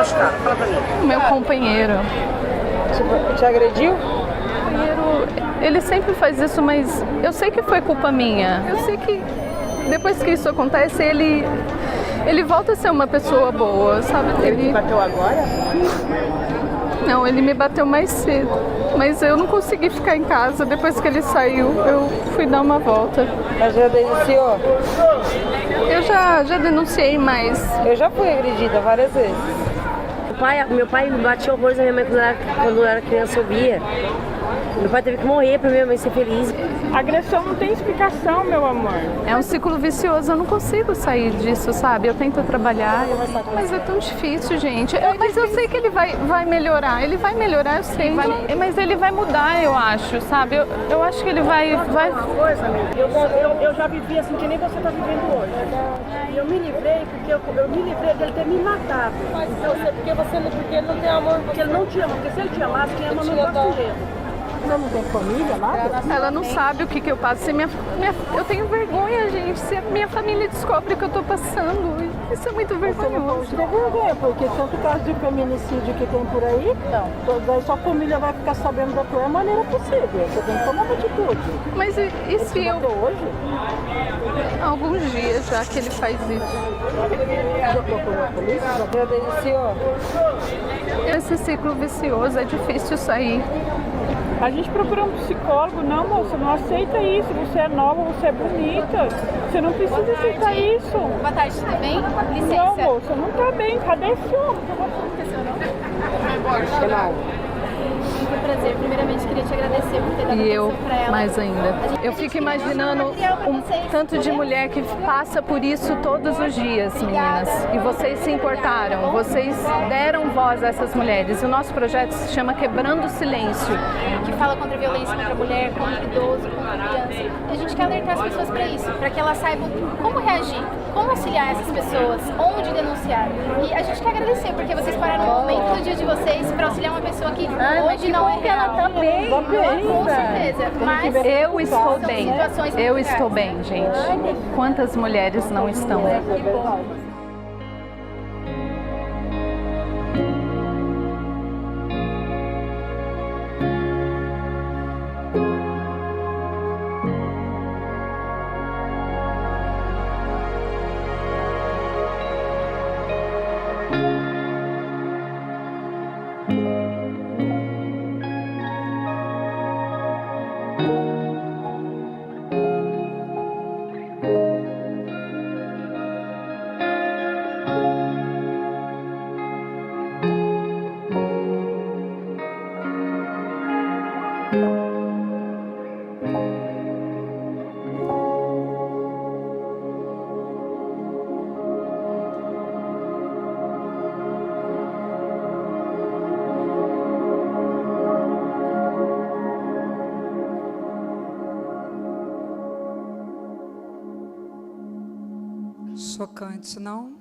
machucado? Fala pra mim. Meu companheiro. Te agrediu? Ele sempre faz isso, mas eu sei que foi culpa minha. Eu sei que depois que isso acontece, ele volta a ser uma pessoa boa, sabe? Ele te bateu agora? Não, ele me bateu mais cedo. Mas eu não consegui ficar em casa. Depois que ele saiu, eu fui dar uma volta. Mas já denunciou? Eu já denunciei, mas... Eu já fui agredida várias vezes. Meu pai me batia horrores na minha mãe quando eu era criança, eu via. Meu pai teve que morrer pra minha mãe ser feliz. Agressão não tem explicação, meu amor. É um ciclo vicioso, eu não consigo sair disso, sabe? Eu tento trabalhar, mas é tão difícil, gente. Mas eu sei que ele vai melhorar. Ele vai melhorar, eu sei. Mas ele vai mudar, eu acho, sabe? Eu acho que ele vai... Coisa, amiga. Eu já vivi assim que nem você tá vivendo hoje. E eu me livrei porque eu me livrei dele ter me matado. Mas porque ele não tem amor. Porque ele não te ama. Porque se ele te amasse, quem ama não gosta dele. Você não tem família, nada? Ela não sabe o que eu passo. Eu tenho vergonha, gente. Se a minha família descobre o que eu tô passando, isso é muito vergonhoso. Você não pode ter vergonha, porque tanto caso de feminicídio que tem por aí, daí sua família vai ficar sabendo da tua maneira possível. Você tem que tomar uma atitude. Mas e se eu... hoje? Há alguns dias já que ele faz isso. Já procurou a polícia? Já denunciou? Esse ciclo vicioso é difícil sair. A gente procura um psicólogo. Não, moça, não aceita isso. Você é nova, você é bonita. Você não precisa aceitar isso. Boa tarde, tudo bem? Licença. Não, moça, não tá bem. Cadê esse homem? Muito prazer. Primeiramente, queria te agradecer por ter dado E eu, atenção pra ela. mais ainda. Eu fico imaginando um tanto de mulher que passa por isso todos os dias, meninas. E vocês se importaram, vocês deram voz a essas mulheres. O nosso projeto se chama Quebrando o Silêncio. Que fala contra a violência contra a mulher, contra o idoso, contra a criança. E a gente quer alertar as pessoas para isso, para que elas saibam como reagir, como auxiliar essas pessoas, onde denunciar. E a gente quer agradecer, porque vocês pararam um momento do dia de vocês para auxiliar uma pessoa que hoje não é real. Ela tá bem, Com certeza. Mas Eu estou são bem, situações eu muito estou graves. bem, gente. Quantas mulheres não estão? Que bom. Chocante, não?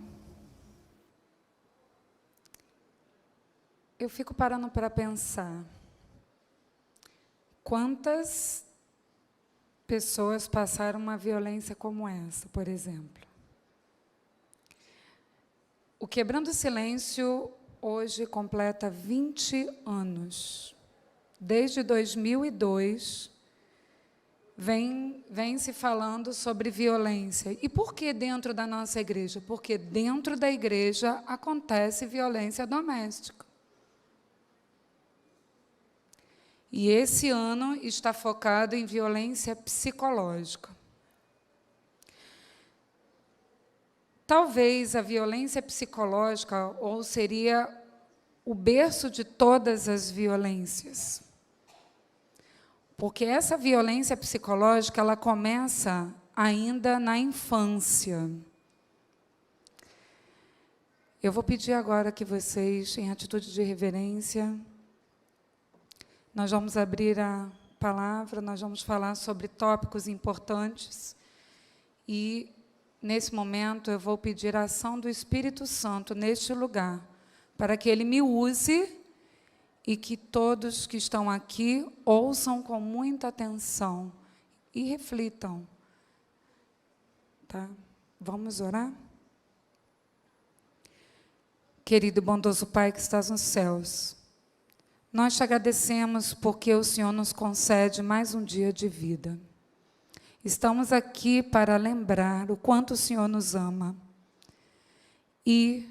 Eu fico parando para pensar. Quantas pessoas passaram uma violência como essa, por exemplo? O Quebrando o Silêncio hoje completa 20 anos. Desde 2002, vem se falando sobre violência. E por que dentro da nossa igreja? Porque dentro da igreja acontece violência doméstica. E esse ano está focado em violência psicológica. Talvez a violência psicológica ou seria o berço de todas as violências. Porque essa violência psicológica, ela começa ainda na infância. Eu vou pedir agora que vocês, em atitude de reverência, nós vamos abrir a palavra, nós vamos falar sobre tópicos importantes e, nesse momento, eu vou pedir a ação do Espírito Santo neste lugar, para que Ele me use e que todos que estão aqui ouçam com muita atenção e reflitam. Tá? Vamos orar? Querido e bondoso Pai que estás nos céus, nós te agradecemos porque o Senhor nos concede mais um dia de vida. Estamos aqui para lembrar o quanto o Senhor nos ama. E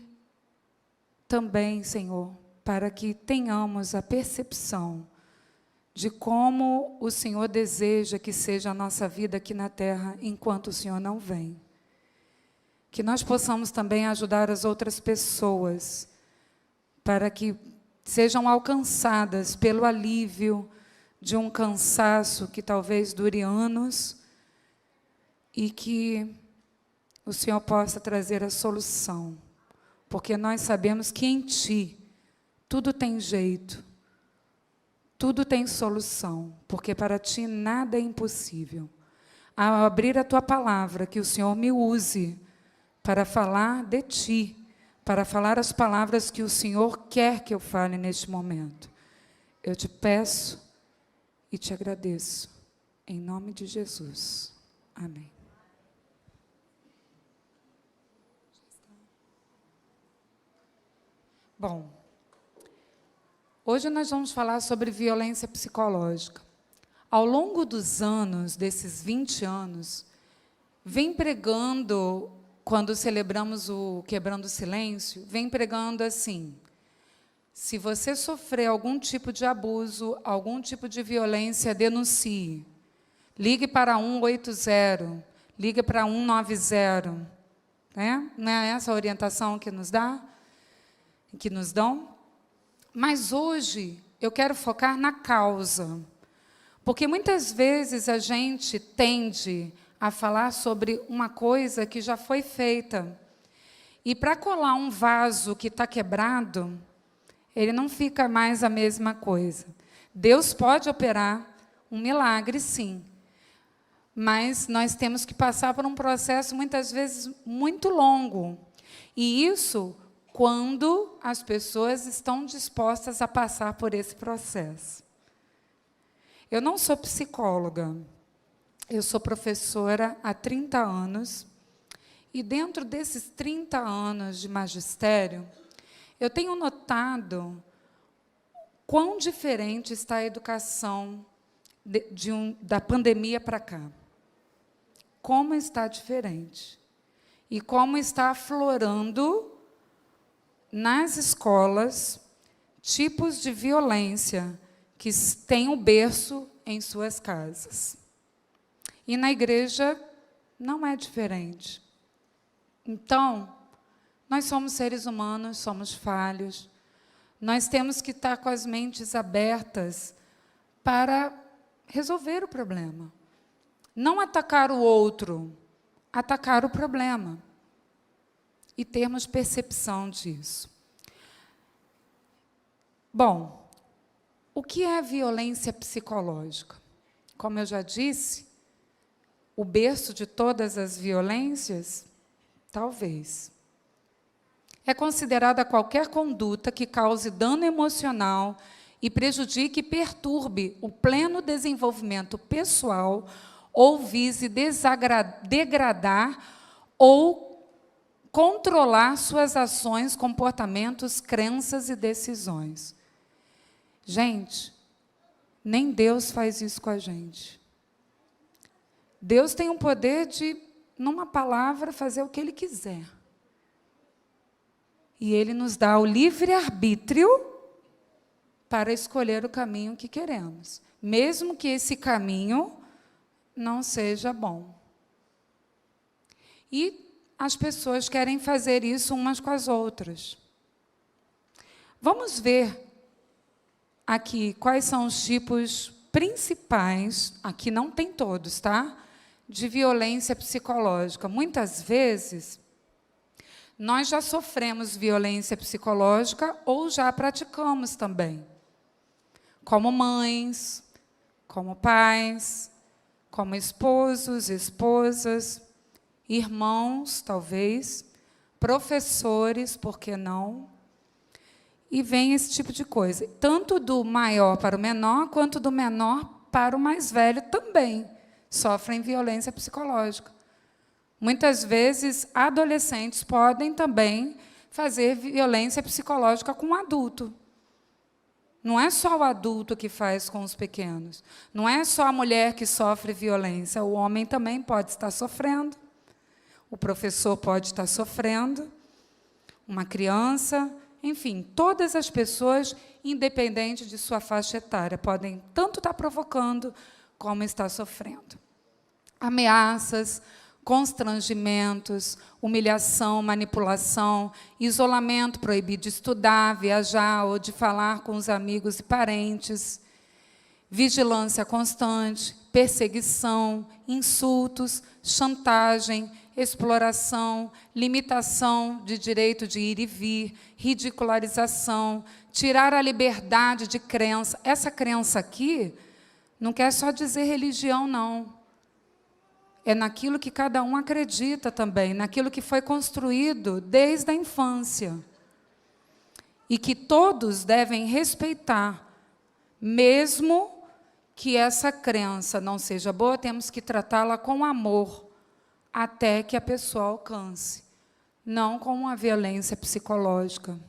também, Senhor, para que tenhamos a percepção de como o Senhor deseja que seja a nossa vida aqui na terra enquanto o Senhor não vem. Que nós possamos também ajudar as outras pessoas para que sejam alcançadas pelo alívio de um cansaço que talvez dure anos e que o Senhor possa trazer a solução, porque nós sabemos que em Ti tudo tem jeito, tudo tem solução, porque para Ti nada é impossível. Ao abrir a Tua palavra, que o Senhor me use para falar de Ti, para falar as palavras que o Senhor quer que eu fale neste momento. Eu te peço e te agradeço, em nome de Jesus. Amém. Bom, hoje nós vamos falar sobre violência psicológica. Ao longo dos anos, desses 20 anos, vem pregando, quando celebramos o Quebrando o Silêncio, vem pregando assim: se você sofrer algum tipo de abuso, algum tipo de violência, denuncie. Ligue para 180, ligue para 190. Né? Não é essa a orientação que nos dão? Mas hoje eu quero focar na causa. Porque muitas vezes a gente tende a falar sobre uma coisa que já foi feita. E para colar um vaso que está quebrado, ele não fica mais a mesma coisa. Deus pode operar um milagre, sim. Mas nós temos que passar por um processo, muitas vezes, muito longo. E isso quando as pessoas estão dispostas a passar por esse processo. Eu não sou psicóloga. Eu sou professora há 30 anos, e dentro desses 30 anos de magistério, eu tenho notado quão diferente está a educação da pandemia para cá. Como está diferente. E como está aflorando nas escolas tipos de violência que têm o berço em suas casas. E na igreja não é diferente. Então, nós somos seres humanos, somos falhos. Nós temos que estar com as mentes abertas para resolver o problema. Não atacar o outro, atacar o problema. E termos percepção disso. Bom, o que é violência psicológica? Como eu já disse, o berço de todas as violências? Talvez. É considerada qualquer conduta que cause dano emocional e prejudique e perturbe o pleno desenvolvimento pessoal ou vise degradar ou controlar suas ações, comportamentos, crenças e decisões. Gente, nem Deus faz isso com a gente. Deus tem o poder de, numa palavra, fazer o que Ele quiser. E Ele nos dá o livre-arbítrio para escolher o caminho que queremos, mesmo que esse caminho não seja bom. E as pessoas querem fazer isso umas com as outras. Vamos ver aqui quais são os tipos principais, aqui não tem todos, tá? De violência psicológica. Muitas vezes, nós já sofremos violência psicológica ou já praticamos também. Como mães, como pais, como esposos, esposas, irmãos, talvez, professores, por que não? E vem esse tipo de coisa. Tanto do maior para o menor, quanto do menor para o mais velho também sofrem violência psicológica. Muitas vezes, adolescentes podem também fazer violência psicológica com o adulto. Não é só o adulto que faz com os pequenos. Não é só a mulher que sofre violência. O homem também pode estar sofrendo. O professor pode estar sofrendo. Uma criança. Enfim, todas as pessoas, independente de sua faixa etária, podem tanto estar provocando como estar sofrendo. Ameaças, constrangimentos, humilhação, manipulação, isolamento, proibir de estudar, viajar ou de falar com os amigos e parentes, vigilância constante, perseguição, insultos, chantagem, exploração, limitação de direito de ir e vir, ridicularização, tirar a liberdade de crença. Essa crença aqui não quer só dizer religião, não. É naquilo que cada um acredita também, naquilo que foi construído desde a infância. E que todos devem respeitar, mesmo que essa crença não seja boa, temos que tratá-la com amor, até que a pessoa alcance, não com uma violência psicológica.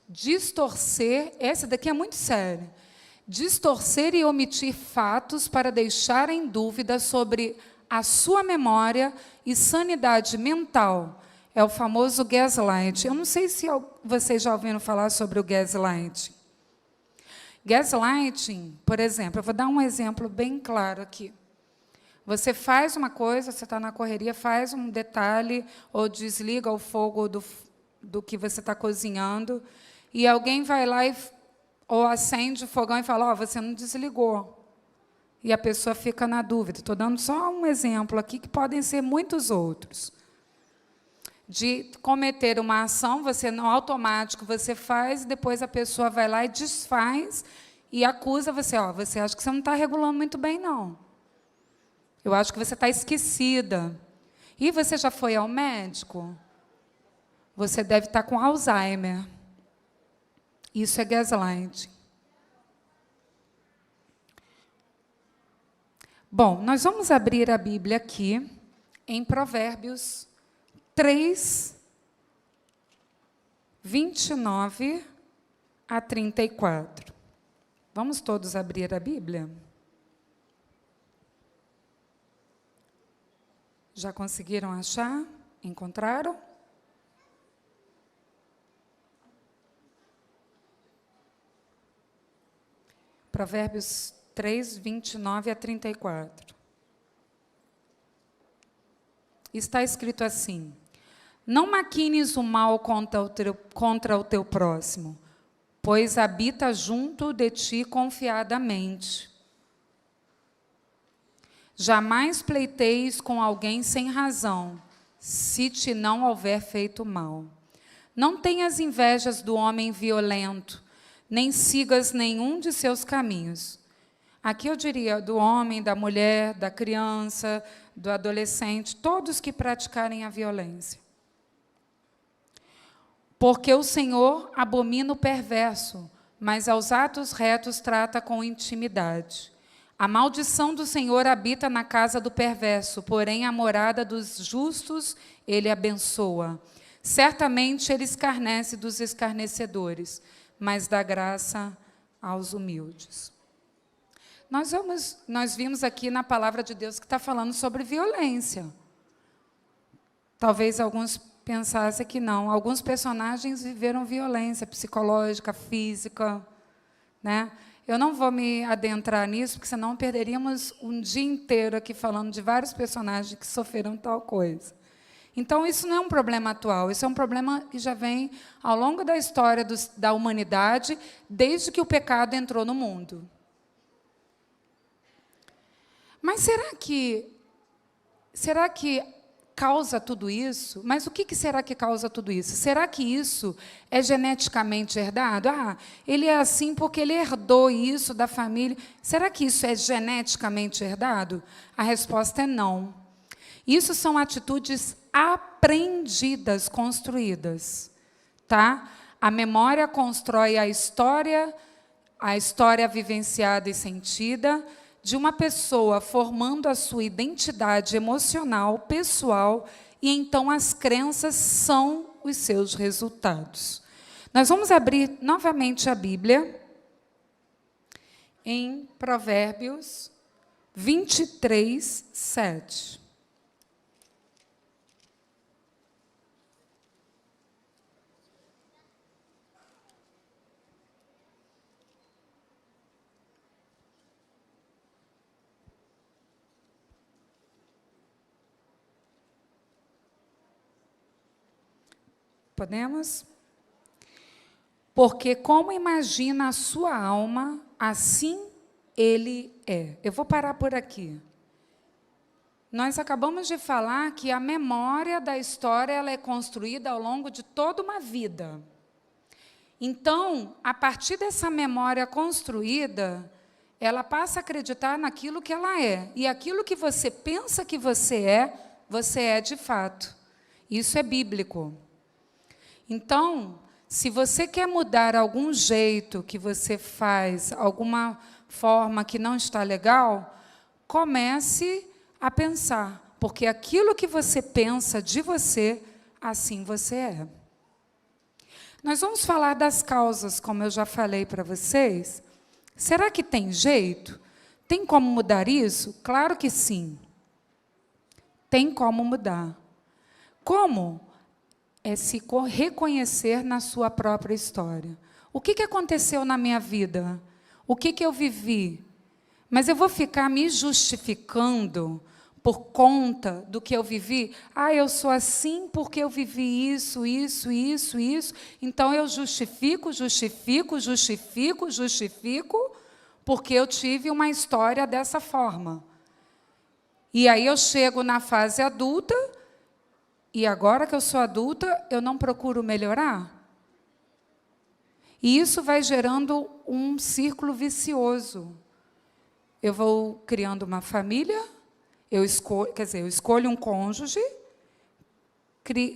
Distorcer, essa daqui é muito séria. Distorcer e omitir fatos para deixar em dúvida sobre a sua memória e sanidade mental. É o famoso gaslight. Eu não sei se vocês já ouviram falar sobre o gaslight. Gaslighting, por exemplo, eu vou dar um exemplo bem claro aqui. Você faz uma coisa, você está na correria, faz um detalhe, ou desliga o fogo do que você está cozinhando, e alguém vai lá ou acende o fogão e fala, você não desligou. E a pessoa fica na dúvida. Estou dando só um exemplo aqui, que podem ser muitos outros. De cometer uma ação, você no automático você faz, e depois a pessoa vai lá e desfaz, e acusa você, você acha que você não está regulando muito bem, não. Eu acho que você está esquecida. E você já foi ao médico? Você deve estar com Alzheimer. Isso é gaslight. Bom, nós vamos abrir a Bíblia aqui, em Provérbios 3, 29 a 34. Vamos todos abrir a Bíblia? Já conseguiram achar? Encontraram? Provérbios 3, 29 a 34. Está escrito assim: não maquines o mal contra o teu próximo, pois habita junto de ti confiadamente. Jamais pleiteis com alguém sem razão, se te não houver feito mal. Não tenhas invejas do homem violento, nem sigas nenhum de seus caminhos. Aqui eu diria do homem, da mulher, da criança, do adolescente, todos que praticarem a violência. Porque o Senhor abomina o perverso, mas aos atos retos trata com intimidade. A maldição do Senhor habita na casa do perverso, porém a morada dos justos ele abençoa. Certamente ele escarnece dos escarnecedores, mas dá graça aos humildes. Nós vimos aqui na palavra de Deus que está falando sobre violência. Talvez alguns pensassem que não. Alguns personagens viveram violência psicológica, física, né? Eu não vou me adentrar nisso, porque senão perderíamos um dia inteiro aqui falando de vários personagens que sofreram tal coisa. Então, isso não é um problema atual, isso é um problema que já vem ao longo da história da humanidade, desde que o pecado entrou no mundo. Mas será que causa tudo isso? Mas o que será que causa tudo isso? Será que isso é geneticamente herdado? Ele é assim porque ele herdou isso da família. Será que isso é geneticamente herdado? A resposta é não. Isso são atitudes aprendidas, construídas. Tá? A memória constrói a história vivenciada e sentida de uma pessoa, formando a sua identidade emocional, pessoal e então as crenças são os seus resultados. Nós vamos abrir novamente a Bíblia em Provérbios 23, 7. Podemos? Porque como imagina a sua alma, assim ele é. Eu vou parar por aqui. Nós acabamos de falar que a memória da história ela é construída ao longo de toda uma vida. Então, a partir dessa memória construída, ela passa a acreditar naquilo que ela é. E aquilo que você pensa que você é de fato. Isso é bíblico. Então, se você quer mudar algum jeito que você faz, alguma forma que não está legal, comece a pensar, porque aquilo que você pensa de você, assim você é. Nós vamos falar das causas, como eu já falei para vocês. Será que tem jeito? Tem como mudar isso? Claro que sim. Tem como mudar. Como? É se reconhecer na sua própria história. O que aconteceu na minha vida? O que eu vivi? Mas eu vou ficar me justificando por conta do que eu vivi? Ah, eu sou assim porque eu vivi isso, então eu justifico, porque eu tive uma história dessa forma. E aí eu chego na fase adulta, e agora que eu sou adulta, eu não procuro melhorar? E isso vai gerando um círculo vicioso. Eu vou criando uma família, eu escolho um cônjuge,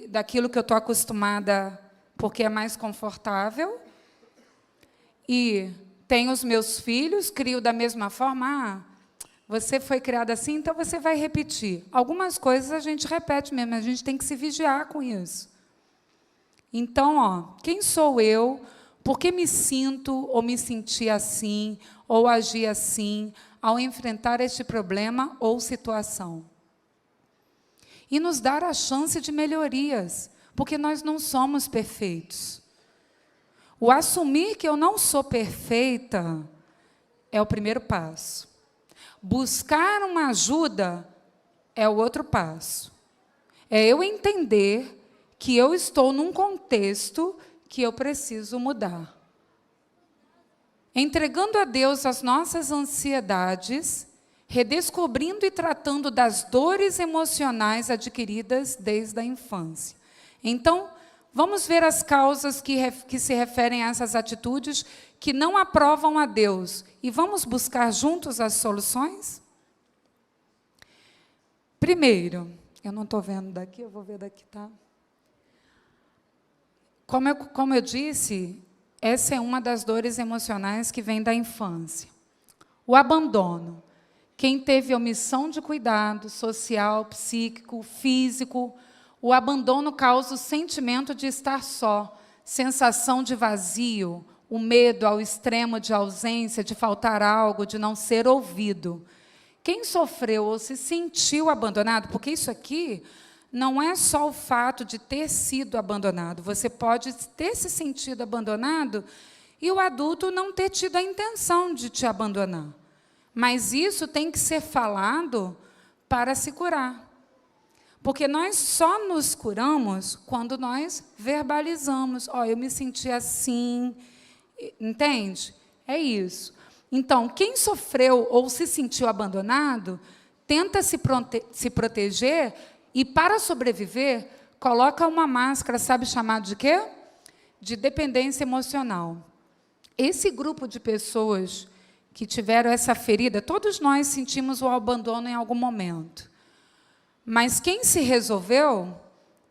daquilo que eu estou acostumada, porque é mais confortável, e tenho os meus filhos, crio da mesma forma. Você foi criada assim, então você vai repetir. Algumas coisas a gente repete mesmo, a gente tem que se vigiar com isso. Então, quem sou eu? Por que me sinto ou me senti assim, ou agi assim, ao enfrentar este problema ou situação? E nos dar a chance de melhorias, porque nós não somos perfeitos. O assumir que eu não sou perfeita é o primeiro passo. Buscar uma ajuda é o outro passo. É eu entender que eu estou num contexto que eu preciso mudar. Entregando a Deus as nossas ansiedades, redescobrindo e tratando das dores emocionais adquiridas desde a infância. Então, vamos ver as causas que se referem a essas atitudes que não aprovam a Deus. E vamos buscar juntos as soluções? Primeiro, eu não estou vendo daqui, eu vou ver daqui, tá? Como eu disse, essa é uma das dores emocionais que vem da infância. O abandono. Quem teve omissão de cuidado social, psíquico, físico, o abandono causa o sentimento de estar só, sensação de vazio, o medo ao extremo de ausência, de faltar algo, de não ser ouvido. Quem sofreu ou se sentiu abandonado, porque isso aqui não é só o fato de ter sido abandonado, você pode ter se sentido abandonado e o adulto não ter tido a intenção de te abandonar. Mas isso tem que ser falado para se curar. Porque nós só nos curamos quando nós verbalizamos. Eu me senti assim. Entende? É isso. Então, quem sofreu ou se sentiu abandonado, tenta se proteger e, para sobreviver, coloca uma máscara, sabe chamado de quê? De dependência emocional. Esse grupo de pessoas que tiveram essa ferida, todos nós sentimos o abandono em algum momento. Mas quem se resolveu,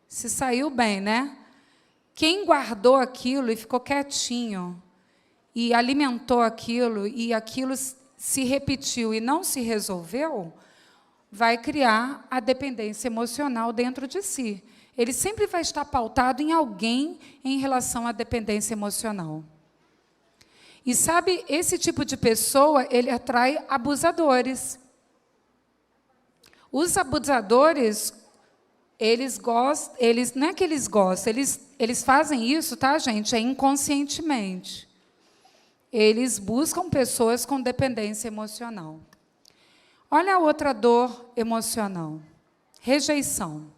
se saiu bem, né? Quem guardou aquilo e ficou quietinho, e alimentou aquilo, e aquilo se repetiu e não se resolveu, vai criar a dependência emocional dentro de si. Ele sempre vai estar pautado em alguém em relação à dependência emocional. E sabe, esse tipo de pessoa, ele atrai abusadores. Os abusadores, não é que eles gostam, eles fazem isso, tá, gente? É inconscientemente. Eles buscam pessoas com dependência emocional. Olha a outra dor emocional. Rejeição.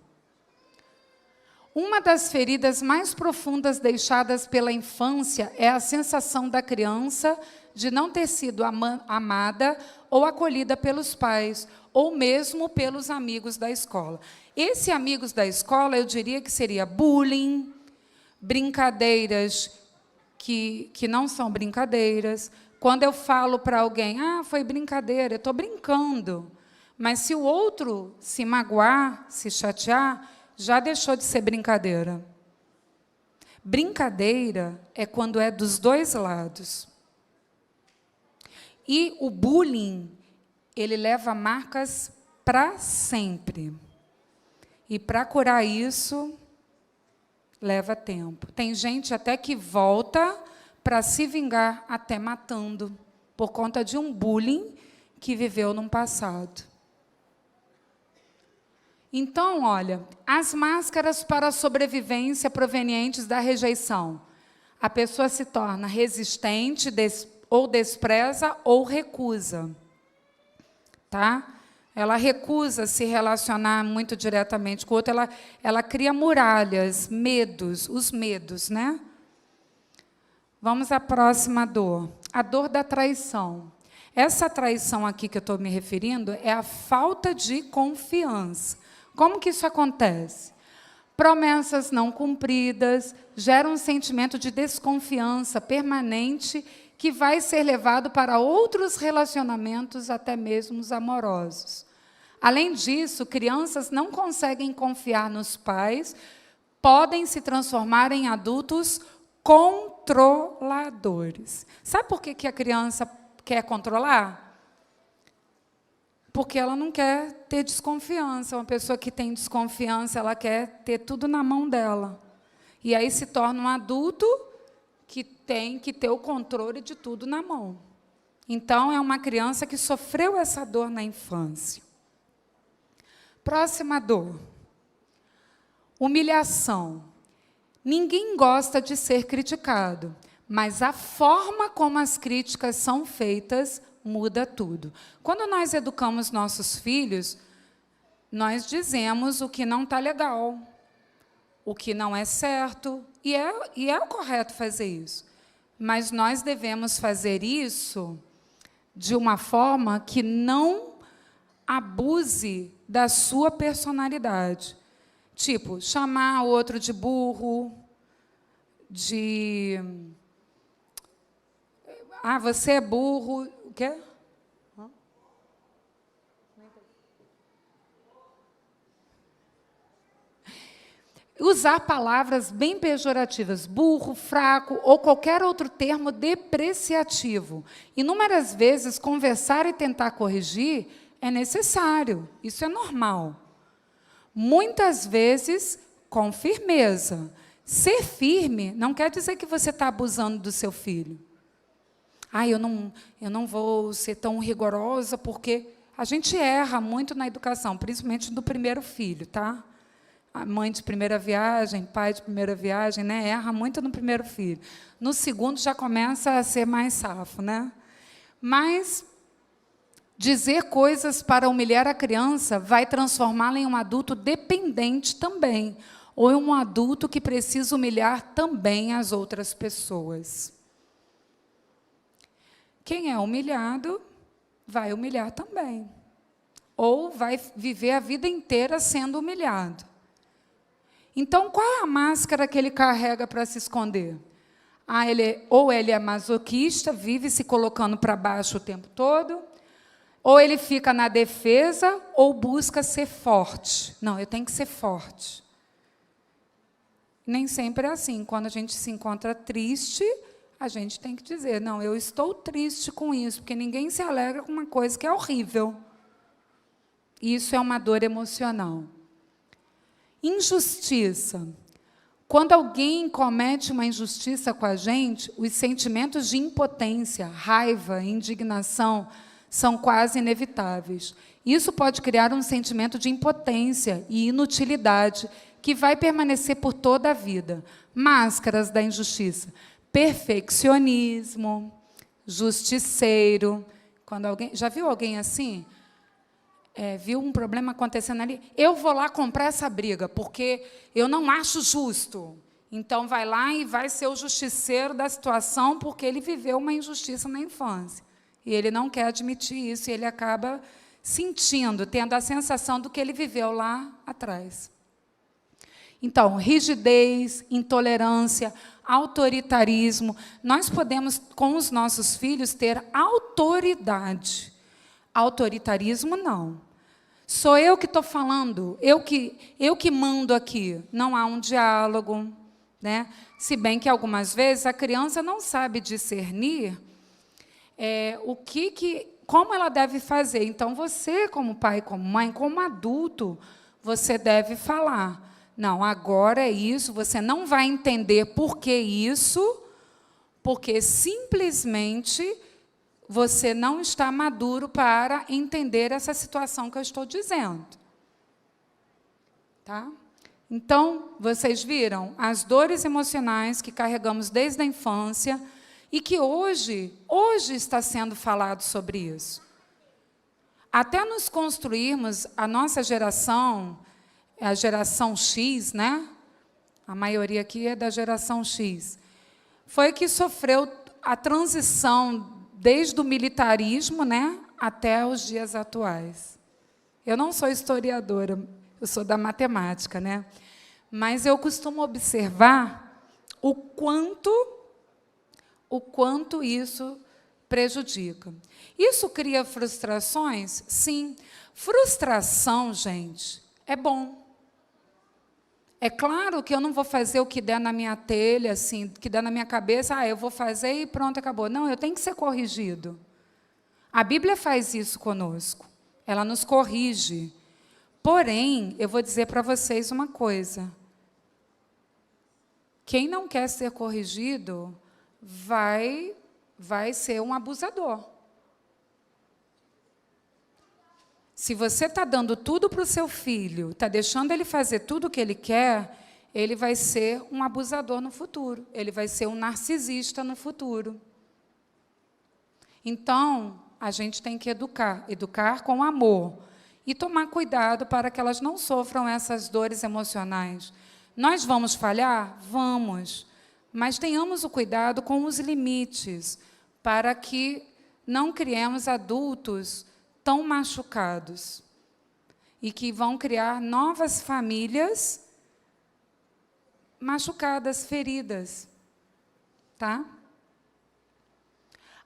Uma das feridas mais profundas deixadas pela infância é a sensação da criança de não ter sido amada ou acolhida pelos pais, ou mesmo pelos amigos da escola. Esses amigos da escola, eu diria que seria bullying, brincadeiras que não são brincadeiras. Quando eu falo para alguém, foi brincadeira, eu estou brincando. Mas se o outro se magoar, se chatear, já deixou de ser brincadeira. Brincadeira é quando é dos dois lados. E o bullying, ele leva marcas para sempre. E para curar isso, leva tempo. Tem gente até que volta para se vingar, até matando, por conta de um bullying que viveu no passado. Então, olha, as máscaras para a sobrevivência provenientes da rejeição. A pessoa se torna resistente, ou despreza, ou recusa. Tá? Ela recusa se relacionar muito diretamente com o outro, ela cria muralhas, medos, os medos, né? Vamos à próxima dor. A dor da traição. Essa traição aqui que eu estou me referindo é a falta de confiança. Como que isso acontece? Promessas não cumpridas geram um sentimento de desconfiança permanente que vai ser levado para outros relacionamentos, até mesmo os amorosos. Além disso, crianças não conseguem confiar nos pais, podem se transformar em adultos controladores. Sabe por que a criança quer controlar? Porque ela não quer ter desconfiança. Uma pessoa que tem desconfiança, ela quer ter tudo na mão dela. E aí se torna um adulto que tem que ter o controle de tudo na mão. Então, é uma criança que sofreu essa dor na infância. Próxima dor. Humilhação. Ninguém gosta de ser criticado, mas a forma como as críticas são feitas muda tudo. Quando nós educamos nossos filhos, nós dizemos o que não está legal, o que não é certo, e é o correto fazer isso. Mas nós devemos fazer isso de uma forma que não abuse da sua personalidade. Tipo, chamar o outro de burro, você é burro. O quê? Usar palavras bem pejorativas, burro, fraco ou qualquer outro termo depreciativo. Inúmeras vezes, conversar e tentar corrigir é necessário, isso é normal. Muitas vezes, com firmeza. Ser firme não quer dizer que você está abusando do seu filho. Eu não vou ser tão rigorosa, porque a gente erra muito na educação, principalmente do primeiro filho, tá? A mãe de primeira viagem, pai de primeira viagem, né? Erra muito no primeiro filho. No segundo já começa a ser mais safo, né? Mas dizer coisas para humilhar a criança vai transformá-la em um adulto dependente também, ou em um adulto que precisa humilhar também as outras pessoas. Quem é humilhado vai humilhar também, ou vai viver a vida inteira sendo humilhado. Então, qual é a máscara que ele carrega para se esconder? Ou ele é masoquista, vive se colocando para baixo o tempo todo, ou ele fica na defesa, ou busca ser forte. Não, eu tenho que ser forte. Nem sempre é assim. Quando a gente se encontra triste, a gente tem que dizer, não, eu estou triste com isso, porque ninguém se alegra com uma coisa que é horrível. Isso é uma dor emocional. Injustiça. Quando alguém comete uma injustiça com a gente, os sentimentos de impotência, raiva, indignação são quase inevitáveis. Isso pode criar um sentimento de impotência e inutilidade que vai permanecer por toda a vida. Máscaras da injustiça. Perfeccionismo, justiceiro. Quando alguém, já viu alguém assim? Viu um problema acontecendo ali? Eu vou lá comprar essa briga, porque eu não acho justo. Então, vai lá e vai ser o justiceiro da situação, porque ele viveu uma injustiça na infância. E ele não quer admitir isso, e ele acaba sentindo, tendo a sensação do que ele viveu lá atrás. Então, rigidez, intolerância, autoritarismo. Nós podemos, com os nossos filhos, ter autoridade. Autoritarismo, não. Sou eu que estou falando, eu que mando aqui. Não há um diálogo, né? Se bem que, algumas vezes, a criança não sabe discernir como ela deve fazer. Então, você, como pai, como mãe, como adulto, você deve falar. Não, agora é isso, você não vai entender por que isso, porque simplesmente você não está maduro para entender essa situação que eu estou dizendo. Tá? Então, vocês viram as dores emocionais que carregamos desde a infância e que hoje está sendo falado sobre isso. Até nos construirmos, a nossa geração, a geração X, né? A maioria aqui é da geração X. Foi que sofreu a transição desde o militarismo, né, até os dias atuais. Eu não sou historiadora, eu sou da matemática, né? Mas eu costumo observar o quanto isso prejudica. Isso cria frustrações? Sim. Frustração, gente, é bom. É claro que eu não vou fazer o que der na minha telha, assim, que der na minha cabeça, eu vou fazer e pronto, acabou. Não, eu tenho que ser corrigido. A Bíblia faz isso conosco. Ela nos corrige. Porém, eu vou dizer para vocês uma coisa. Quem não quer ser corrigido vai ser um abusador. Se você está dando tudo para o seu filho, está deixando ele fazer tudo o que ele quer, ele vai ser um abusador no futuro. Ele vai ser um narcisista no futuro. Então, a gente tem que educar com amor. E tomar cuidado para que elas não sofram essas dores emocionais. Nós vamos falhar? Vamos. Mas tenhamos o cuidado com os limites, para que não criemos adultos tão machucados e que vão criar novas famílias machucadas, feridas. Tá?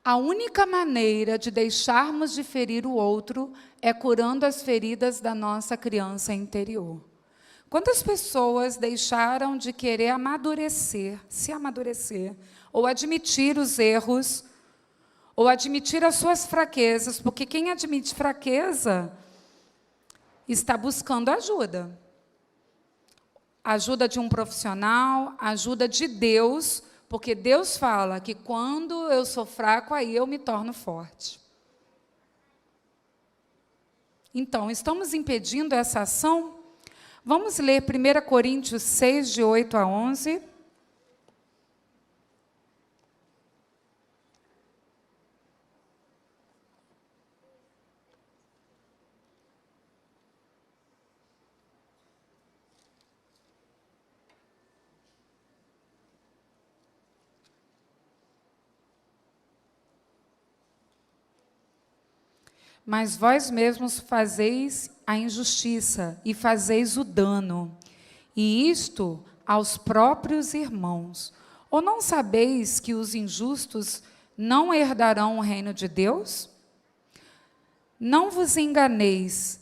A única maneira de deixarmos de ferir o outro é curando as feridas da nossa criança interior. Quantas pessoas deixaram de querer se amadurecer, ou admitir os erros, ou admitir as suas fraquezas, porque quem admite fraqueza está buscando ajuda. Ajuda de um profissional, ajuda de Deus, porque Deus fala que quando eu sou fraco, aí eu me torno forte. Então, estamos impedindo essa ação? Vamos ler 1 Coríntios 6, de 8 a 11. Mas vós mesmos fazeis a injustiça e fazeis o dano, e isto aos próprios irmãos. Ou não sabeis que os injustos não herdarão o reino de Deus? Não vos enganeis,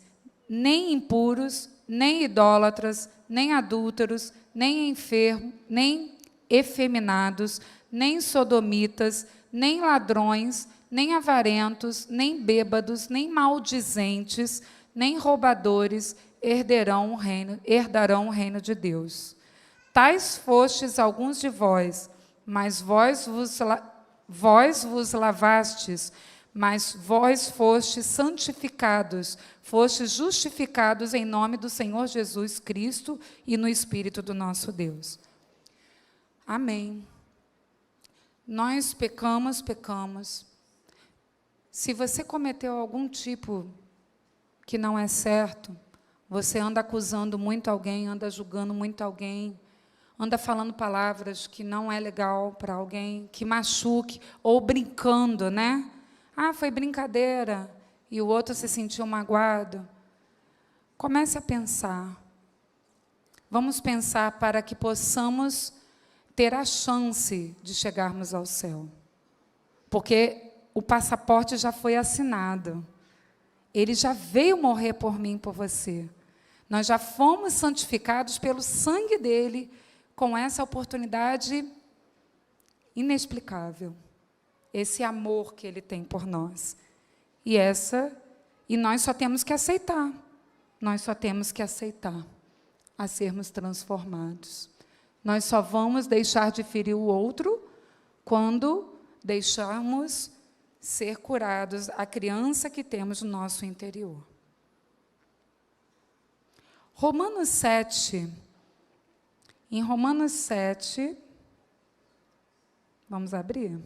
nem impuros, nem idólatras, nem adúlteros, nem enfermos, nem efeminados, nem sodomitas, nem ladrões, nem avarentos, nem bêbados, nem maldizentes, nem roubadores herdarão o reino de Deus. Tais fostes alguns de vós, mas vós vos lavastes, mas vós fostes santificados, fostes justificados em nome do Senhor Jesus Cristo e no Espírito do nosso Deus. Amém. Nós pecamos. Se você cometeu algum tipo que não é certo, você anda acusando muito alguém, anda julgando muito alguém, anda falando palavras que não é legal para alguém, que machuque, ou brincando, né? Ah, foi brincadeira, e o outro se sentiu magoado. Comece a pensar. Vamos pensar para que possamos ter a chance de chegarmos ao céu. Porque o passaporte já foi assinado. Ele já veio morrer por mim e por você. Nós já fomos santificados pelo sangue dele, com essa oportunidade inexplicável. Esse amor que ele tem por nós. E nós só temos que aceitar. Nós só temos que aceitar a sermos transformados. Nós só vamos deixar de ferir o outro quando deixarmos ser curados a criança que temos no nosso interior. Romanos 7. Em Romanos 7, vamos abrir?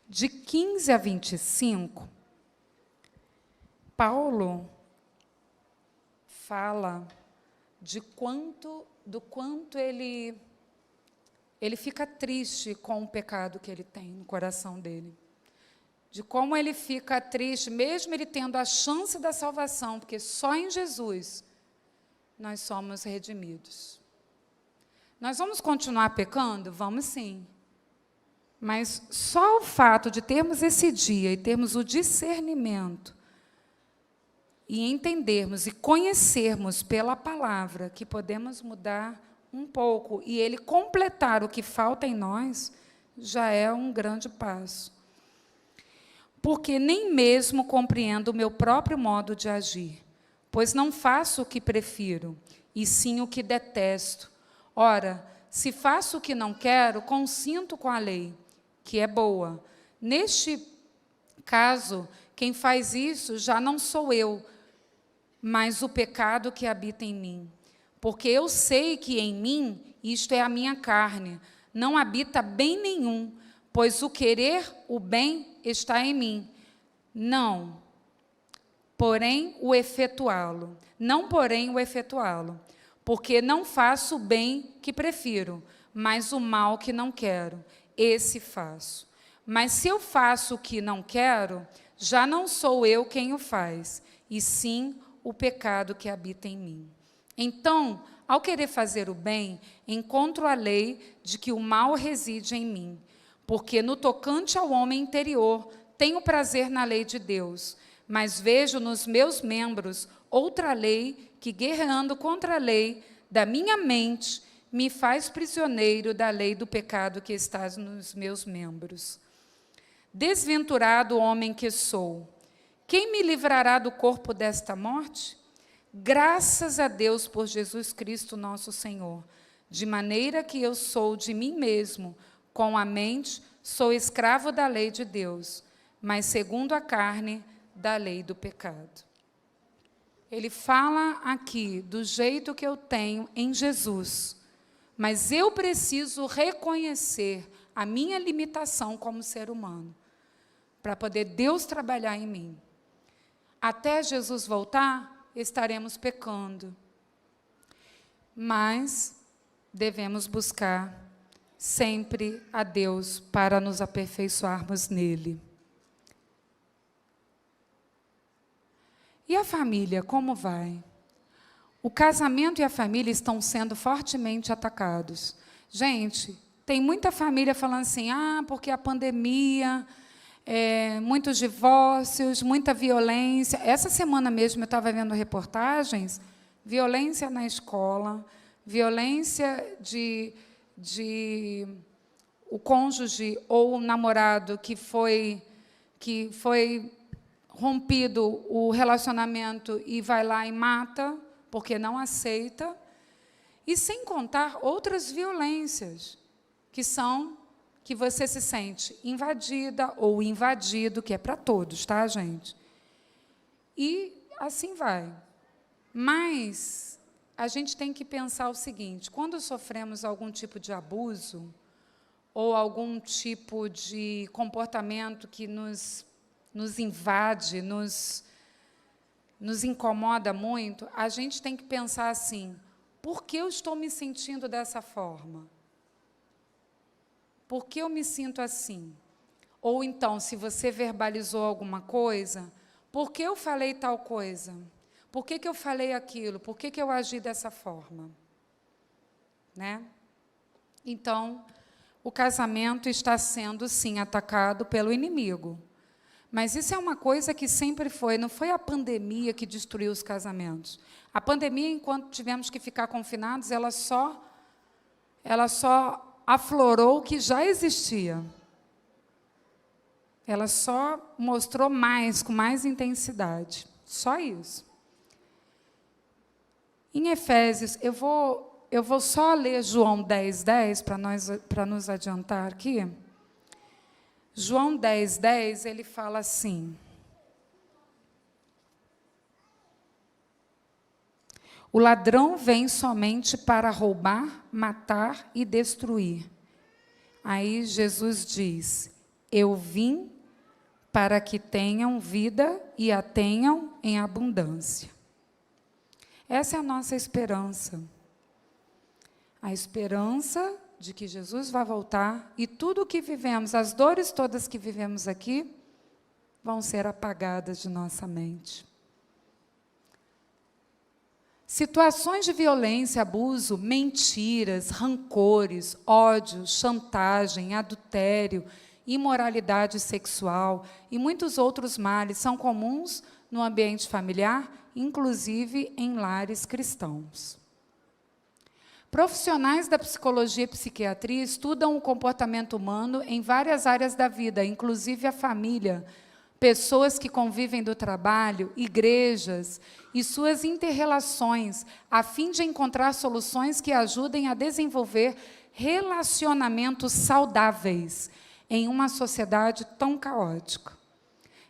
De 15 a 25, Paulo fala do quanto ele fica triste com o pecado que ele tem no coração dele. De como ele fica triste, mesmo ele tendo a chance da salvação, porque só em Jesus nós somos redimidos. Nós vamos continuar pecando? Vamos sim. Mas só o fato de termos esse dia e termos o discernimento e entendermos e conhecermos pela palavra que podemos mudar um pouco e ele completar o que falta em nós, já é um grande passo. Porque nem mesmo compreendo o meu próprio modo de agir, pois não faço o que prefiro, e sim o que detesto. Ora, se faço o que não quero, consinto com a lei, que é boa. Neste caso, quem faz isso já não sou eu, mas o pecado que habita em mim. Porque eu sei que em mim, isto é a minha carne, não habita bem nenhum, pois o querer o bem está em mim. Não, porém o efetuá-lo. Não, porém o efetuá-lo. Porque não faço o bem que prefiro, mas o mal que não quero, esse faço. Mas se eu faço o que não quero, já não sou eu quem o faz, e sim o pecado que habita em mim. Então, ao querer fazer o bem, encontro a lei de que o mal reside em mim, porque no tocante ao homem interior, tenho prazer na lei de Deus, mas vejo nos meus membros outra lei que, guerreando contra a lei da minha mente, me faz prisioneiro da lei do pecado que está nos meus membros. Desventurado homem que sou, quem me livrará do corpo desta morte? Graças a Deus por Jesus Cristo nosso Senhor, de maneira que eu sou de mim mesmo, com a mente, sou escravo da lei de Deus, mas segundo a carne, da lei do pecado. Ele fala aqui do jeito que eu tenho em Jesus, mas eu preciso reconhecer a minha limitação como ser humano, para poder Deus trabalhar em mim. Até Jesus voltar, estaremos pecando, mas devemos buscar sempre a Deus para nos aperfeiçoarmos nele. E a família, como vai? O casamento e a família estão sendo fortemente atacados. Gente, tem muita família falando assim, porque a pandemia, muitos divórcios, muita violência. Essa semana mesmo eu estava vendo reportagens, violência na escola, violência de o cônjuge ou o namorado que foi rompido o relacionamento e vai lá e mata, porque não aceita. E sem contar outras violências, que você se sente invadida ou invadido, que é para todos, tá, gente? E assim vai. Mas a gente tem que pensar o seguinte: quando sofremos algum tipo de abuso ou algum tipo de comportamento que nos invade, nos incomoda muito, a gente tem que pensar assim: por que eu estou me sentindo dessa forma? Por que eu me sinto assim? Ou então, se você verbalizou alguma coisa, por que eu falei tal coisa? Por que eu falei aquilo? Por que eu agi dessa forma? Né? Então, o casamento está sendo, sim, atacado pelo inimigo. Mas isso é uma coisa que sempre foi, não foi a pandemia que destruiu os casamentos. A pandemia, enquanto tivemos que ficar confinados, ela só aflorou o que já existia. Ela só mostrou mais, com mais intensidade. Só isso. Em Efésios, eu vou só ler João 10:10 para nos adiantar aqui. João 10:10, ele fala assim: o ladrão vem somente para roubar, matar e destruir. Aí Jesus diz: eu vim para que tenham vida e a tenham em abundância. Essa é a nossa esperança. A esperança de que Jesus vai voltar e tudo o que vivemos, as dores todas que vivemos aqui, vão ser apagadas de nossa mente. Situações de violência, abuso, mentiras, rancores, ódio, chantagem, adultério, imoralidade sexual e muitos outros males são comuns no ambiente familiar, inclusive em lares cristãos. Profissionais da psicologia e psiquiatria estudam o comportamento humano em várias áreas da vida, inclusive a família, pessoas que convivem do trabalho, igrejas e suas inter-relações, a fim de encontrar soluções que ajudem a desenvolver relacionamentos saudáveis em uma sociedade tão caótica.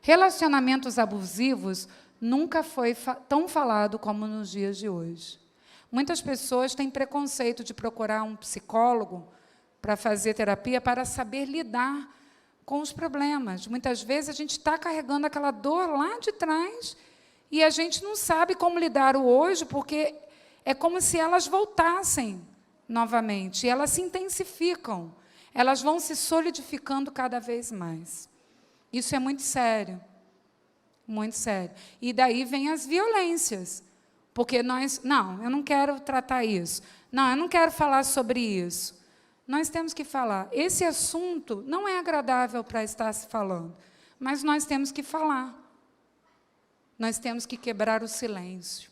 Relacionamentos abusivos nunca foi tão falado como nos dias de hoje. Muitas pessoas têm preconceito de procurar um psicólogo para fazer terapia, para saber lidar com os problemas. Muitas vezes a gente está carregando aquela dor lá de trás e a gente não sabe como lidar o hoje, porque é como se elas voltassem novamente, e elas se intensificam, elas vão se solidificando cada vez mais. Isso é muito sério, muito sério. E daí vem as violências, porque não, eu não quero tratar isso, não, eu não quero falar sobre isso. Nós temos que falar. Esse assunto não é agradável para estar se falando, mas nós temos que falar. Nós temos que quebrar o silêncio.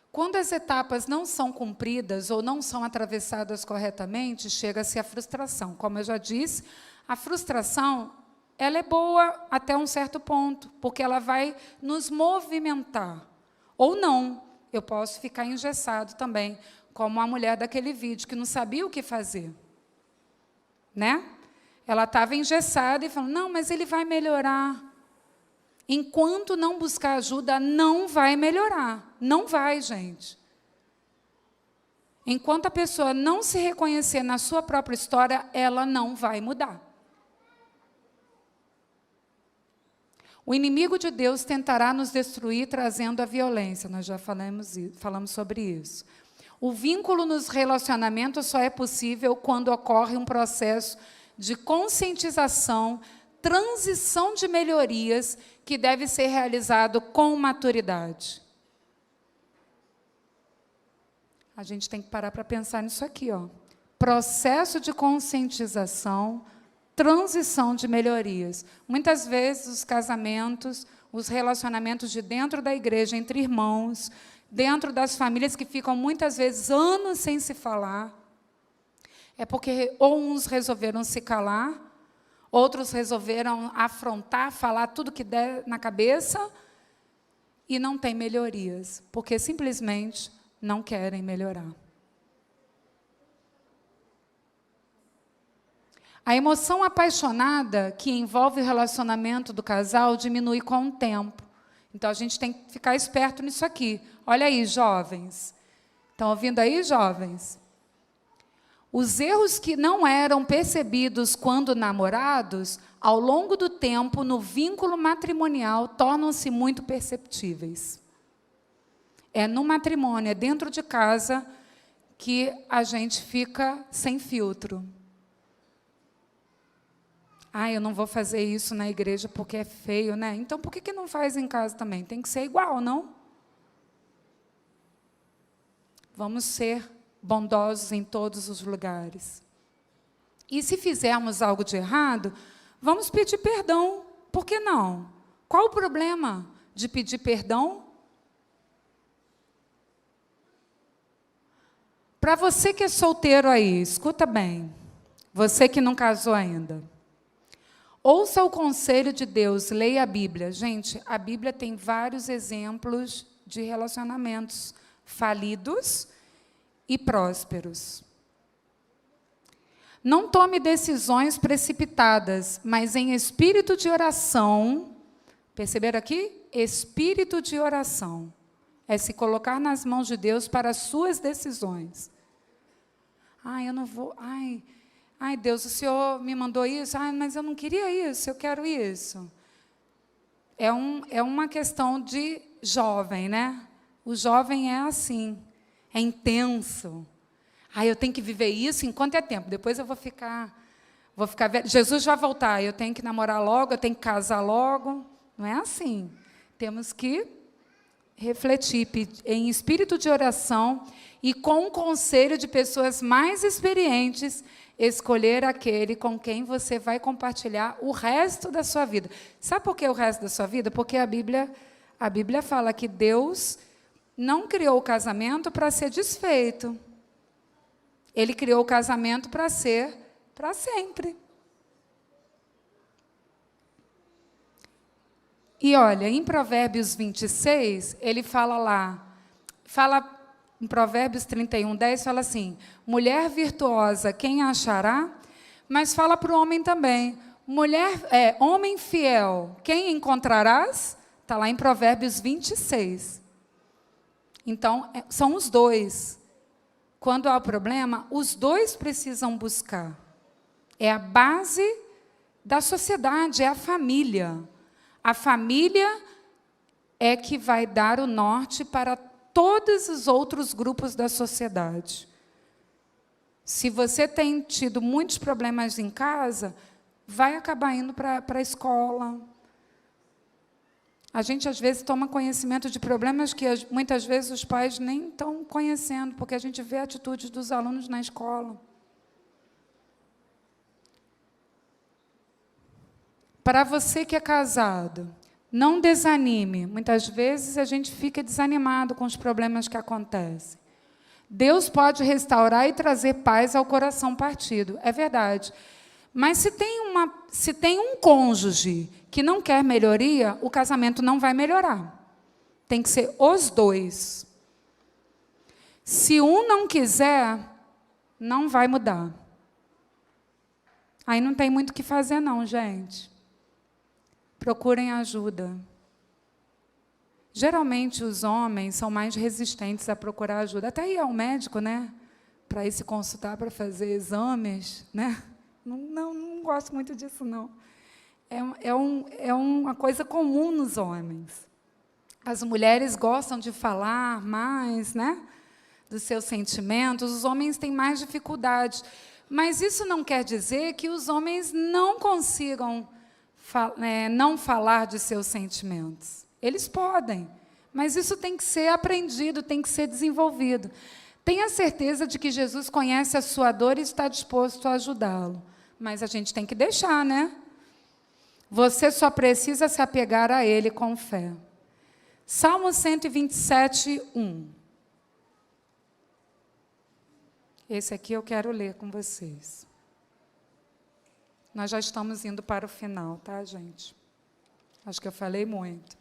Quando as etapas não são cumpridas ou não são atravessadas corretamente, chega-se à frustração. Como eu já disse, a frustração, ela é boa até um certo ponto, porque ela vai nos movimentar. Ou não. Eu posso ficar engessado também, como a mulher daquele vídeo, que não sabia o que fazer. Né? Ela estava engessada e falou, não, mas ele vai melhorar. Enquanto não buscar ajuda, não vai melhorar. Não vai, gente. Enquanto a pessoa não se reconhecer na sua própria história, ela não vai mudar. O inimigo de Deus tentará nos destruir trazendo a violência. Nós já falamos sobre isso. O vínculo nos relacionamentos só é possível quando ocorre um processo de conscientização, transição de melhorias que deve ser realizado com maturidade. A gente tem que parar para pensar nisso aqui, ó. Processo de conscientização, transição de melhorias. Muitas vezes os casamentos, os relacionamentos de dentro da igreja, entre irmãos, dentro das famílias que ficam muitas vezes anos sem se falar, É porque ou uns resolveram se calar, outros resolveram afrontar, falar tudo que der na cabeça, e não tem melhorias, porque simplesmente não querem melhorar. A emoção apaixonada que envolve o relacionamento do casal diminui com o tempo. Então, a gente tem que ficar esperto nisso aqui. Olha aí, jovens. Estão ouvindo aí, jovens? Os erros que não eram percebidos quando namorados, ao longo do tempo, no vínculo matrimonial, tornam-se muito perceptíveis. É no matrimônio, é dentro de casa, que a gente fica sem filtro. Ah, eu não vou fazer isso na igreja porque é feio, né? Então, por que não faz em casa também? Tem que ser igual, não? Vamos ser bondosos em todos os lugares. E se fizermos algo de errado, vamos pedir perdão. Por que não? Qual o problema de pedir perdão? Para você que é solteiro aí, escuta bem. Você que não casou ainda. Ouça o conselho de Deus, leia a Bíblia. Gente, a Bíblia tem vários exemplos de relacionamentos falidos e prósperos. Não tome decisões precipitadas, mas em espírito de oração. Perceberam aqui? Espírito de oração. É se colocar nas mãos de Deus para as suas decisões. Eu não vou... Ai, Deus, o Senhor me mandou isso. Mas eu não queria isso, eu quero isso. É uma questão de jovem, né? O jovem é assim, é intenso. Eu tenho que viver isso enquanto é tempo. Depois eu vou ficar velho. Jesus vai voltar, eu tenho que namorar logo, eu tenho que casar logo. Não é assim. Temos que refletir em espírito de oração e com o conselho de pessoas mais experientes, escolher aquele com quem você vai compartilhar o resto da sua vida. Sabe por que o resto da sua vida? Porque a Bíblia fala que Deus não criou o casamento para ser desfeito. Ele criou o casamento para ser para sempre. E olha, em Provérbios 26, ele fala em Provérbios 31:10, fala assim: mulher virtuosa, quem a achará? Mas fala para o homem também: homem fiel, quem encontrarás? Está lá em Provérbios 26. Então, são os dois. Quando há problema, os dois precisam buscar. É a base da sociedade, é a família. A família é que vai dar o norte para todos os outros grupos da sociedade. Se você tem tido muitos problemas em casa, vai acabar indo para a escola. A gente, às vezes, toma conhecimento de problemas que, muitas vezes, os pais nem estão conhecendo, porque a gente vê a atitude dos alunos na escola. Para você que é casado, não desanime. Muitas vezes, a gente fica desanimado com os problemas que acontecem. Deus pode restaurar e trazer paz ao coração partido. É verdade. Mas se tem um cônjuge que não quer melhoria, o casamento não vai melhorar. Tem que ser os dois. Se um não quiser, não vai mudar. Aí não tem muito o que fazer, não, gente. Procurem ajuda. Geralmente, os homens são mais resistentes a procurar ajuda. Até ir ao médico, né? Para ir se consultar, para fazer exames, né? Não gosto muito disso, não. É uma coisa comum nos homens. As mulheres gostam de falar mais, né, dos seus sentimentos, os homens têm mais dificuldade. Mas isso não quer dizer que os homens não consigam não falar de seus sentimentos. Eles podem, mas isso tem que ser aprendido, tem que ser desenvolvido. Tenha certeza de que Jesus conhece a sua dor e está disposto a ajudá-lo. Mas a gente tem que deixar, né? Você só precisa se apegar a Ele com fé. Salmo 127, 1. Esse aqui eu quero ler com vocês. Nós já estamos indo para o final, tá, gente? Acho que eu falei muito.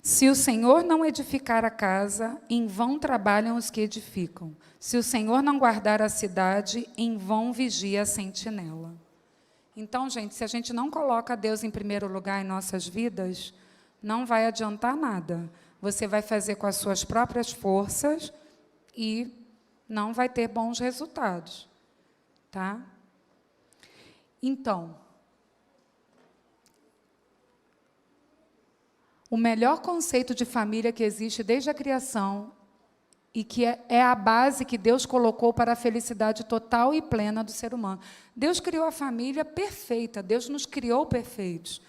Se o Senhor não edificar a casa, em vão trabalham os que edificam. Se o Senhor não guardar a cidade, em vão vigia a sentinela. Então, gente, se a gente não coloca Deus em primeiro lugar em nossas vidas, não vai adiantar nada. Você vai fazer com as suas próprias forças e não vai ter bons resultados, tá? Então, o melhor conceito de família que existe desde a criação e que é a base que Deus colocou para a felicidade total e plena do ser humano. Deus criou a família perfeita, Deus nos criou perfeitos.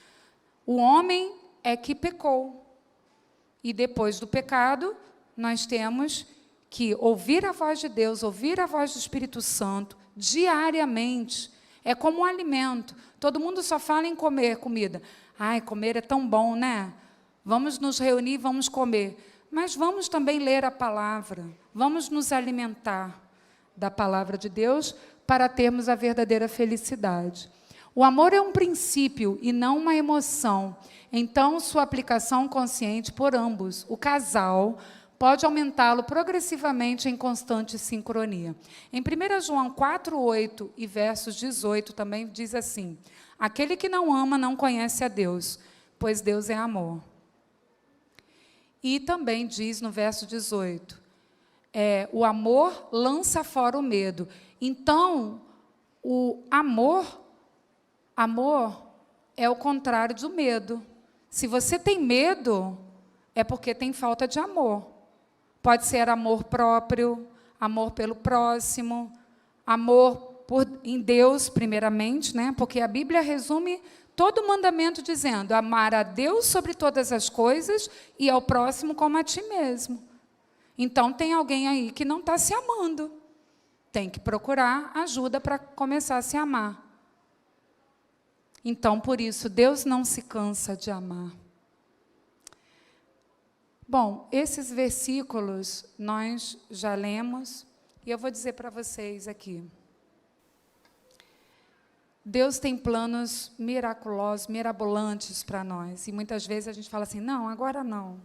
O homem é que pecou. E depois do pecado, nós temos que ouvir a voz de Deus, ouvir a voz do Espírito Santo, diariamente. É como um alimento. Todo mundo só fala em comer comida. Ai, comer é tão bom, né? Vamos nos reunir, vamos comer. Mas vamos também ler a palavra. Vamos nos alimentar da palavra de Deus para termos a verdadeira felicidade. O amor é um princípio e não uma emoção. Então, sua aplicação consciente por ambos, o casal, pode aumentá-lo progressivamente em constante sincronia. Em 1 João 4:8 e versos 18 também diz assim: aquele que não ama não conhece a Deus, pois Deus é amor. E também diz no verso 18, o amor lança fora o medo. Então, o amor é o contrário do medo. Se você tem medo, é porque tem falta de amor. Pode ser amor próprio, amor pelo próximo, amor em Deus, primeiramente, né? Porque a Bíblia resume todo o mandamento dizendo: amar a Deus sobre todas as coisas e ao próximo como a ti mesmo. Então, tem alguém aí que não está se amando. Tem que procurar ajuda para começar a se amar. Então, por isso, Deus não se cansa de amar. Bom, esses versículos nós já lemos, e eu vou dizer para vocês aqui. Deus tem planos miraculosos, mirabolantes para nós. E muitas vezes a gente fala assim: não, agora não.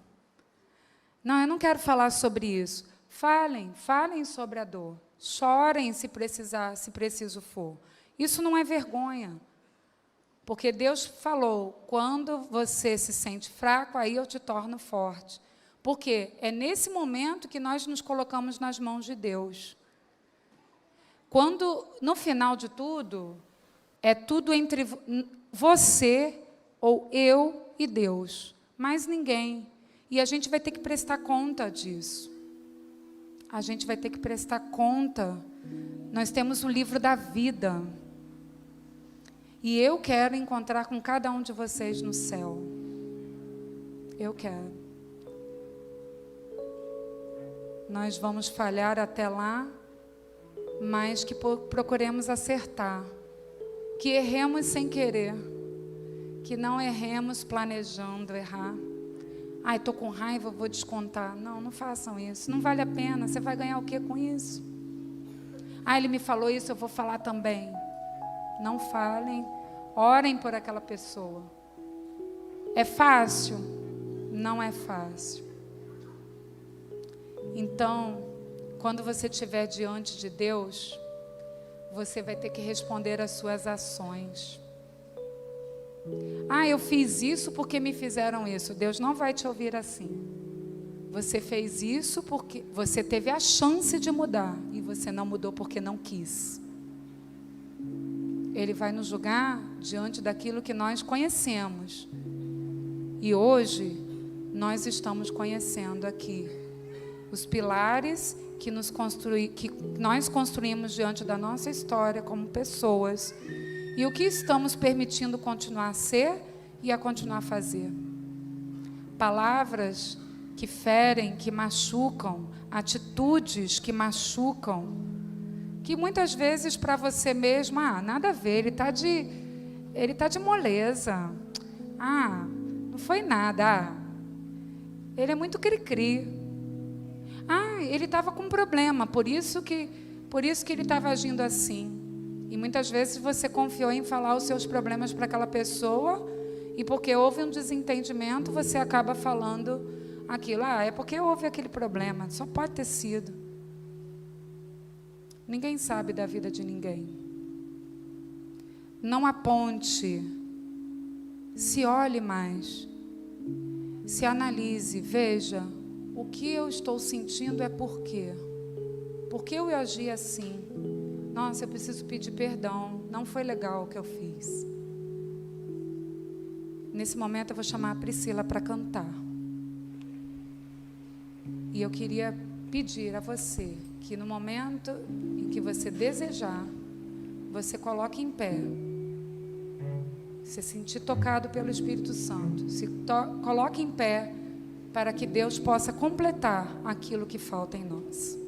Não, eu não quero falar sobre isso. Falem sobre a dor. Chorem se precisar, se preciso for. Isso não é vergonha. Porque Deus falou: quando você se sente fraco, aí eu te torno forte. Porque é nesse momento que nós nos colocamos nas mãos de Deus. Quando, no final de tudo, é tudo entre você, ou eu e Deus. Mais ninguém. E a gente vai ter que prestar conta disso. A gente vai ter que prestar conta. Nós temos o livro da vida. E eu quero encontrar com cada um de vocês no céu. Eu quero. Nós vamos falhar até lá, mas que procuremos acertar. Que erremos sem querer. Que não erremos planejando errar. Ai, estou com raiva, vou descontar. Não, não façam isso. Não vale a pena. Você vai ganhar o quê com isso? Ah, ele me falou isso, eu vou falar também. Não falem. Orem por aquela pessoa. É fácil? Não é fácil. Então, quando você estiver diante de Deus, você vai ter que responder às suas ações. Ah, eu fiz isso porque me fizeram isso. Deus não vai te ouvir assim. Você fez isso porque você teve a chance de mudar e você não mudou porque não quis. Ele vai nos julgar diante daquilo que nós conhecemos. E hoje, nós estamos conhecendo aqui os pilares que nós construímos diante da nossa história como pessoas. E o que estamos permitindo continuar a ser e a continuar a fazer. Palavras que ferem, que machucam, atitudes que machucam, que muitas vezes para você mesmo, nada a ver, ele está ele está de moleza. Ah, não foi nada. Ah, ele é muito cri-cri. Ah, ele estava com um problema, por isso que ele estava agindo assim. E muitas vezes você confiou em falar os seus problemas para aquela pessoa, e porque houve um desentendimento, você acaba falando aquilo. Ah, é porque houve aquele problema, só pode ter sido. Ninguém sabe da vida de ninguém. Não aponte. Se olhe mais. Se analise, veja. O que eu estou sentindo é por quê? Por que eu agi assim? Nossa, eu preciso pedir perdão. Não foi legal o que eu fiz. Nesse momento eu vou chamar a Priscila para cantar. E eu queria pedir a você que no momento em que você desejar, você coloque em pé. Se sentir tocado pelo Espírito Santo, coloque em pé para que Deus possa completar aquilo que falta em nós.